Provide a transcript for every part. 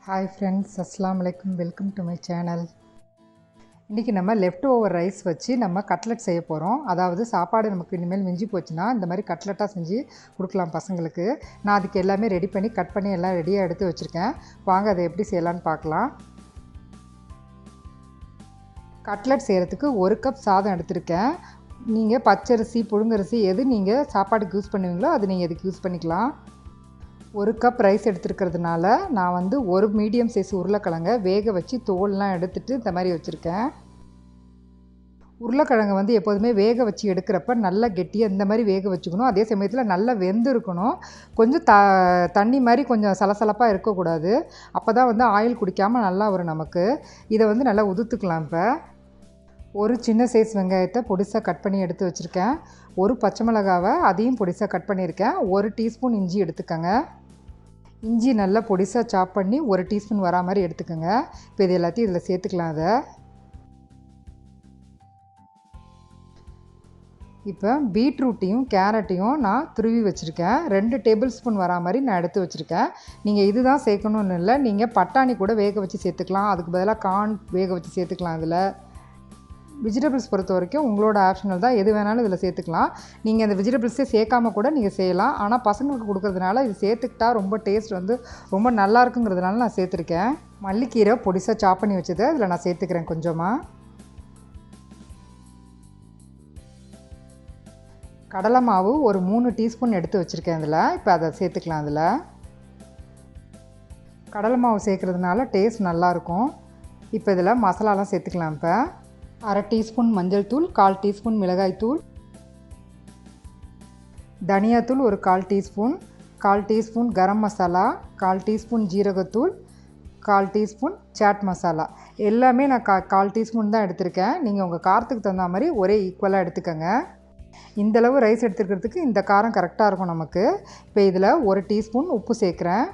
Hi friends, அஸ்ஸலாமு அலைக்கும். Welcome to my channel. இன்றைக்கி நம்ம லெஃப்ட் ஓவர் ரைஸ் வச்சு நம்ம கட்லெட் செய்ய போகிறோம். அதாவது சாப்பாடு நமக்கு இனிமேல் மிஞ்சி போச்சுன்னா இந்த மாதிரி கட்லெட்டாக செஞ்சு கொடுக்கலாம் பசங்களுக்கு. நான் அதுக்கு எல்லாமே ரெடி பண்ணி கட் பண்ணி எல்லாம் ரெடியாக எடுத்து வச்சுருக்கேன். வாங்க அதை எப்படி செய்யலான்னு பார்க்கலாம். கட்லெட் செய்கிறதுக்கு 1 கப் சாதம் எடுத்திருக்கேன். நீங்கள் பச்சரிசி புழுங்கரிசி எது நீங்கள் சாப்பாடுக்கு யூஸ் பண்ணுவீங்களோ அது நீங்கள் இதுக்கு யூஸ் பண்ணிக்கலாம். 1 கப் ரைஸ் எடுத்துருக்கிறதுனால நான் வந்து ஒரு மீடியம் சைஸ் உருளைக்கிழங்க வேக வச்சு தோல்லாம் எடுத்துகிட்டு இந்த மாதிரி வச்சுருக்கேன். உருளைக்கிழங்கு வந்து எப்போதுமே வேக வச்சு எடுக்கிறப்ப நல்லா கெட்டியாக இந்த மாதிரி வேக வச்சுக்கணும். அதே சமயத்தில் நல்லா வெந்து இருக்கணும். கொஞ்சம் தண்ணி மாதிரி கொஞ்சம் சலசலப்பாக இருக்கக்கூடாது. அப்போ தான் வந்து ஆயில் குடிக்காமல் நல்லா வரும் நமக்கு. இதை வந்து நல்லா உதுத்துக்கலாம். இப்போ ஒரு சின்ன சைஸ் வெங்காயத்தை பொடிசாக கட் பண்ணி எடுத்து வச்சுருக்கேன். ஒரு பச்சை மிளகாவை அதையும் பொடிசாக கட் பண்ணியிருக்கேன். 1 டீஸ்பூன் இஞ்சி எடுத்துக்கோங்க. இஞ்சி நல்லா பொடிசாக சாப் பண்ணி 1 டீஸ்பூன் வரா மாதிரி எடுத்துக்கோங்க. இப்போ இது எல்லாத்தையும் இதில் சேர்த்துக்கலாம். அதை இப்போ பீட்ரூட்டையும் கேரட்டையும் நான் துருவி வச்சுருக்கேன். 2 டேபிள் ஸ்பூன் வரா மாதிரி நான் எடுத்து வச்சுருக்கேன். நீங்கள் இது தான் சேர்க்கணுன்னு இல்லை, நீங்கள் பட்டாணி கூட வேக வச்சு சேர்த்துக்கலாம். அதுக்கு பதிலாக கார்ன் வேக வச்சு சேர்த்துக்கலாம். இதில் வெஜிடபிள்ஸ் பொறுத்த வரைக்கும் உங்களோட ஆப்ஷனல் தான், எது வேணாலும் இதில் சேர்த்துக்கலாம். நீங்கள் அந்த வெஜிடபிள்ஸே சேர்க்காம கூட நீங்கள் செய்யலாம். ஆனால் பசங்களுக்கு கொடுக்குறதுனால இது சேர்த்துக்கிட்டா ரொம்ப டேஸ்ட் வந்து ரொம்ப நல்லா இருக்குங்கிறதுனால நான் சேர்த்துருக்கேன். மல்லிக்கீரை பொடிசாக சாப் பண்ணி வச்சதை இதில் நான் சேர்த்துக்கிறேன் கொஞ்சமாக. கடலை மாவு ஒரு 3 டீஸ்பூன் எடுத்து வச்சுருக்கேன் இதில். இப்போ அதை சேர்த்துக்கலாம். அதில் கடலை மாவு சேர்க்குறதுனால டேஸ்ட் நல்லாயிருக்கும். இப்போ இதில் மசாலாலாம் சேர்த்துக்கலாம். இப்போ 1/2 டீஸ்பூன் மஞ்சள் தூள், 1/4 டீஸ்பூன் மிளகாய் தூள், தனியாத்தூள் ஒரு 1/4 teaspoon, 1/4 teaspoon garam masala, 1/4 teaspoon ஜீரகத்தூள், 1/4 டீஸ்பூன் சாட் மசாலா. எல்லாமே நான் 1/4 டீஸ்பூன் தான் எடுத்திருக்கேன். நீங்கள் உங்கள் காரத்துக்கு தகுந்த மாதிரி ஒரே ஈக்குவலாக எடுத்துக்கோங்க. இந்தளவு ரைஸ் எடுத்துக்கிறதுக்கு இந்த காரம் கரெக்டாக இருக்கும் நமக்கு. இப்போ இதில் 1 டீஸ்பூன் உப்பு சேர்க்குறேன்.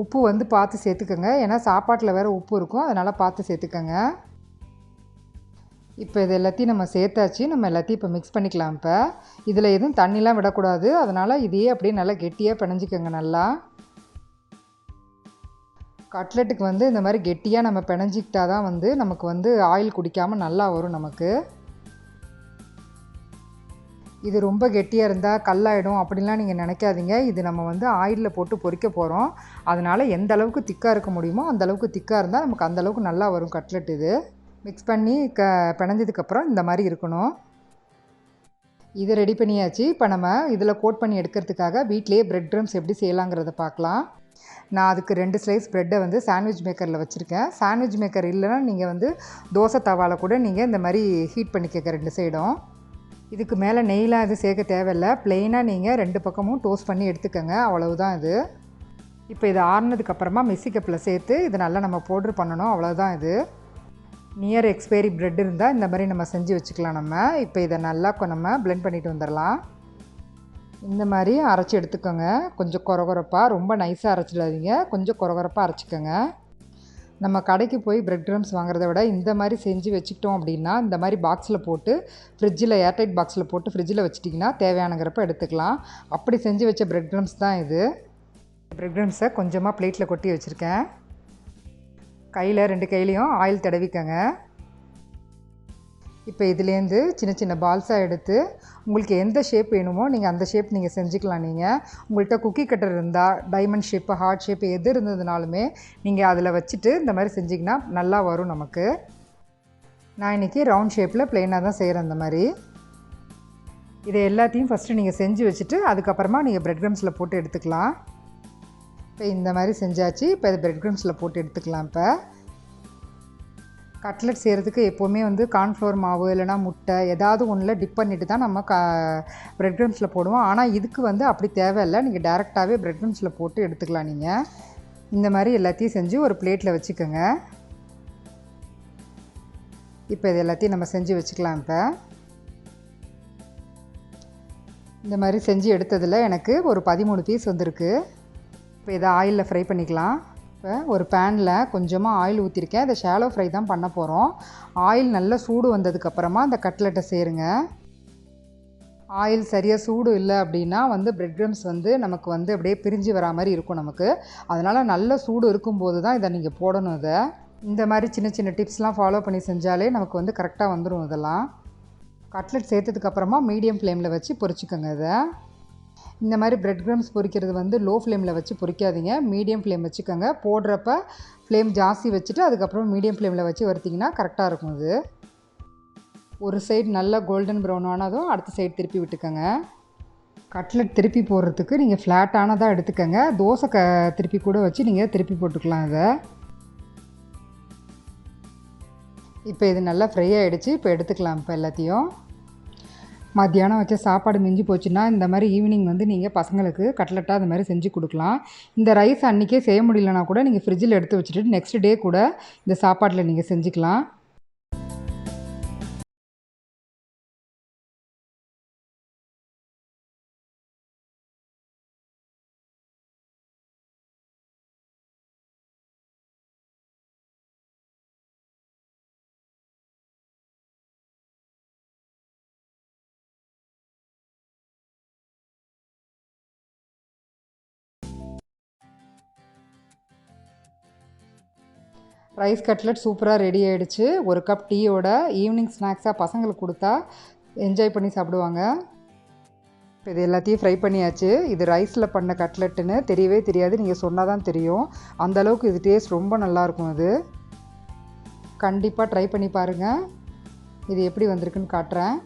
உப்பு வந்து பார்த்து சேர்த்துக்கோங்க, ஏன்னா சாப்பாட்டில் வேறு உப்பு இருக்கும், அதனால் பார்த்து சேர்த்துக்கோங்க. இப்போ இது எல்லாத்தையும் நம்ம சேர்த்தாச்சு. நம்ம எல்லாத்தையும் இப்போ மிக்ஸ் பண்ணிக்கலாம். இப்போ இதில் எதுவும் தண்ணிலாம் விடக்கூடாது. அதனால் இதையே அப்படியே நல்லா கெட்டியாக பிணைஞ்சிக்கோங்க. நல்லா கட்லெட்டுக்கு வந்து இந்த மாதிரி கெட்டியாக நம்ம பிணைஞ்சிக்கிட்டா தான் வந்து நமக்கு வந்து ஆயில் குடிக்காமல் நல்லா வரும் நமக்கு. இது ரொம்ப கெட்டியாக இருந்தால் கல்லாயிடும் அப்படின்லாம் நீங்கள் நினைக்காதீங்க. இது நம்ம வந்து ஆயிலில் போட்டு பொரிக்க போகிறோம். அதனால் எந்த அளவுக்கு திக்காக இருக்க முடியுமோ அந்த அளவுக்கு திக்காக இருந்தால் நமக்கு அந்தளவுக்கு நல்லா வரும் கட்லெட். இது மிக்ஸ் பண்ணி பிணைஞ்சதுக்கப்புறம் இந்த மாதிரி இருக்கணும். இதை ரெடி பண்ணியாச்சு. இப்போ நம்ம இதில் கோட் பண்ணி எடுக்கிறதுக்காக வீட்டிலேயே பிரெட் க்ரம்ஸ் எப்படி செய்யலாங்கிறத பார்க்கலாம். நான் அதுக்கு 2 ஸ்லைஸ் ப்ரெட்டை வந்து சாண்ட்விச் மேக்கரில் வச்சுருக்கேன். சாண்ட்விச் மேக்கர் இல்லைன்னா நீங்கள் வந்து தோசை தவாவில் கூட நீங்கள் இந்த மாதிரி ஹீட் பண்ணிக்கங்க 2 சைடும். இதுக்கு மேலே நெய்லாம் எதுவும் சேர்க்க தேவையில்லை. ப்ளெயினாக நீங்கள் 2 பக்கமும் டோஸ்ட் பண்ணி எடுத்துக்கோங்க. அவ்வளவுதான் இது. இப்போ இது ஆறுனதுக்கப்புறமா மிக்ஸி கப்பில் சேர்த்து இதை நல்லா நம்ம பவுட்ரு பண்ணணும். அவ்வளோதான் இது. நியர் எக்ஸ்பைரி ப்ரெட் இருந்தால் இந்த மாதிரி நம்ம செஞ்சு வச்சுக்கலாம். நம்ம இப்போ இதை நல்லா நம்ம பிளெண்ட் பண்ணிட்டு வந்துடலாம். இந்த மாதிரி அரைச்சி எடுத்துக்கோங்க. கொஞ்சம் கொரகொரப்பாக, ரொம்ப நைஸாக அரைச்சிடாதீங்க, கொஞ்சம் கொரகொரப்பாக அரைச்சிக்கோங்க. நம்ம கடைக்கு போய் பிரெட் க்ரம்ஸ் வாங்குறத விட இந்த மாதிரி செஞ்சு வச்சுக்கிட்டோம் அப்படின்னா இந்த மாதிரி பாக்ஸில் போட்டு ஃப்ரிட்ஜில் ஏர்டைட் பாக்ஸில் போட்டு ஃப்ரிட்ஜில் வச்சிட்டிங்கன்னா தேவையானங்கிறப்ப எடுத்துக்கலாம். அப்படி செஞ்சு வச்ச பிரெட் க்ரம்ஸ் தான் இது. பிரெட் க்ரம்ஸை கொஞ்சமாக பிளேட்டில் கொட்டி வச்சுருக்கேன். கையில் 2 கையிலையும் ஆயில் தடவிக்கங்க. இப்போ இதுலேருந்து சின்ன சின்ன பால்ஸாக எடுத்து உங்களுக்கு எந்த ஷேப் வேணுமோ நீங்கள் அந்த ஷேப் நீங்கள் செஞ்சுக்கலாம். நீங்கள் உங்கள்கிட்ட குக்கி கட்டர் இருந்தால் டைமண்ட் ஷேப்பு, ஹார்ட் ஷேப்பு எது இருந்ததுனாலுமே நீங்கள் அதில் வச்சுட்டு இந்த மாதிரி செஞ்சிங்கன்னா நல்லா வரும் நமக்கு. நான் இன்றைக்கி ரவுண்ட் ஷேப்பில் ப்ளெயினாக தான் செய்கிறேன். இந்த மாதிரி இதை எல்லாத்தையும் ஃபஸ்ட்டு நீங்கள் செஞ்சு வச்சுட்டு அதுக்கப்புறமா நீங்கள் பிரெட் க்ரம்ஸில் போட்டு எடுத்துக்கலாம். இப்போ இந்த மாதிரி செஞ்சாச்சு. இப்போ இது பிரெட் க்ரம்ஸில் போட்டு எடுத்துக்கலாம். இப்போ கட்லெட் செய்கிறதுக்கு எப்போவுமே வந்து கார்ன்ஃப்ளவர் மாவு இல்லைனா முட்டை ஏதாவது ஒன்றில் டிப் பண்ணிவிட்டு தான் நம்ம பிரெட் க்ரம்ஸில் போடுவோம். ஆனால் இதுக்கு வந்து அப்படி தேவையில்லை. நீங்கள் டேரெக்டாகவே பிரெட் க்ரம்ஸில் போட்டு எடுத்துக்கலாம். நீங்கள் இந்த மாதிரி எல்லாத்தையும் செஞ்சு ஒரு பிளேட்டில் வச்சுக்கோங்க. இப்போ இது எல்லாத்தையும் நம்ம செஞ்சு வச்சுக்கலாம். இப்போ இந்த மாதிரி செஞ்சு எடுத்ததில் எனக்கு ஒரு 13 பீஸ் வந்திருக்கு. இப்போ இதை ஆயிலில் ஃப்ரை பண்ணிக்கலாம். இப்போ ஒரு பேனில் கொஞ்சமாக ஆயில் ஊற்றிருக்கேன். இதை ஷாலோ ஃப்ரை தான் பண்ண போகிறோம். ஆயில் நல்லா சூடு வந்ததுக்கப்புறமா அந்த கட்லெட்டை சேருங்க. ஆயில் சரியாக சூடு இல்லை அப்படின்னா வந்து பிரெட் க்ரம்ஸ் வந்து நமக்கு வந்து அப்படியே பிரிஞ்சு வரா மாதிரி இருக்கும் நமக்கு. அதனால் நல்ல சூடு இருக்கும்போது தான் இதை நீங்கள் போடணும். இதை இந்த மாதிரி சின்ன சின்ன டிப்ஸ்லாம் ஃபாலோ பண்ணி செஞ்சாலே நமக்கு வந்து கரெக்டாக வந்துடும். இதெல்லாம் கட்லெட் சேர்த்ததுக்கப்புறமா மீடியம் ஃப்ளேமில் வச்சு பொரிச்சிக்கோங்க. இதை இந்த மாதிரி பிரெட் க்ரம்ஸ் பொரிக்கிறது வந்து லோ ஃப்ளேமில் வச்சு பொரிக்காதீங்க, மீடியம் ஃப்ளேம் வச்சுக்கோங்க. போடுறப்ப ஃப்ளேம் ஜாஸ்தி வச்சுட்டு அதுக்கப்புறம் மீடியம் ஃப்ளேமில் வச்சு வறுத்திங்கன்னா கரெக்டாக இருக்கும். இது ஒரு சைடு நல்லா கோல்டன் ப்ரௌன் ஆனதும் அடுத்த சைடு திருப்பி விட்டுக்கோங்க. கட்லெட் திருப்பி போடுறதுக்கு நீங்கள் ஃப்ளாட்டானதாக எடுத்துக்கோங்க. தோசை திருப்பி கூட வச்சு நீங்கள் திருப்பி போட்டுக்கலாம். இதை இப்போ இது நல்லா ஃப்ரை ஆகிடுச்சு. இப்போ எடுத்துக்கலாம். இப்போ எல்லாத்தையும் மத்தியானம் வச்ச சாப்பாடு மிஞ்சி போச்சுன்னா இந்த மாதிரி ஈவினிங் வந்து நீங்கள் பசங்களுக்கு கட்லெட்டாக அது மாதிரி செஞ்சு கொடுக்கலாம். இந்த ரைஸ் அன்றைக்கே செய்ய முடியலனா கூட நீங்கள் ஃப்ரிட்ஜில் எடுத்து வச்சுட்டு நெக்ஸ்ட் டே கூட இந்த சாப்பாட்டில் நீங்கள் செஞ்சுக்கலாம். ரைஸ் கட்லெட் சூப்பராக ரெடி ஆகிடுச்சு. ஒரு கப் டீயோட ஈவினிங் ஸ்நாக்ஸாக பசங்களுக்கு கொடுத்தா என்ஜாய் பண்ணி சாப்பிடுவாங்க. இப்போ இது எல்லாத்தையும் ஃப்ரை பண்ணியாச்சு. இது ரைஸில் பண்ண கட்லெட்டுன்னு தெரியவே தெரியாது, நீங்கள் சொன்னால் தான் தெரியும். அந்தளவுக்கு இது டேஸ்ட் ரொம்ப நல்லாயிருக்கும். இது கண்டிப்பாக ட்ரை பண்ணி பாருங்கள். இது எப்படி வந்திருக்குன்னு காட்டுறேன்.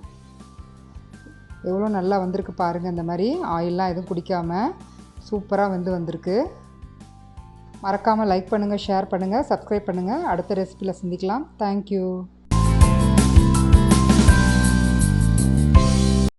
எவ்வளோ நல்லா வந்திருக்கு பாருங்கள். இந்த மாதிரி ஆயிலெலாம் எதுவும் குடிக்காமல் சூப்பராக வந்திருக்கு. மறக்காமல் லைக் பண்ணுங்கள், ஷேர் பண்ணுங்கள், சப்ஸ்கிரைப் பண்ணுங்கள். அடுத்த ரெசிபியில் சந்திக்கலாம். தேங்க்யூ.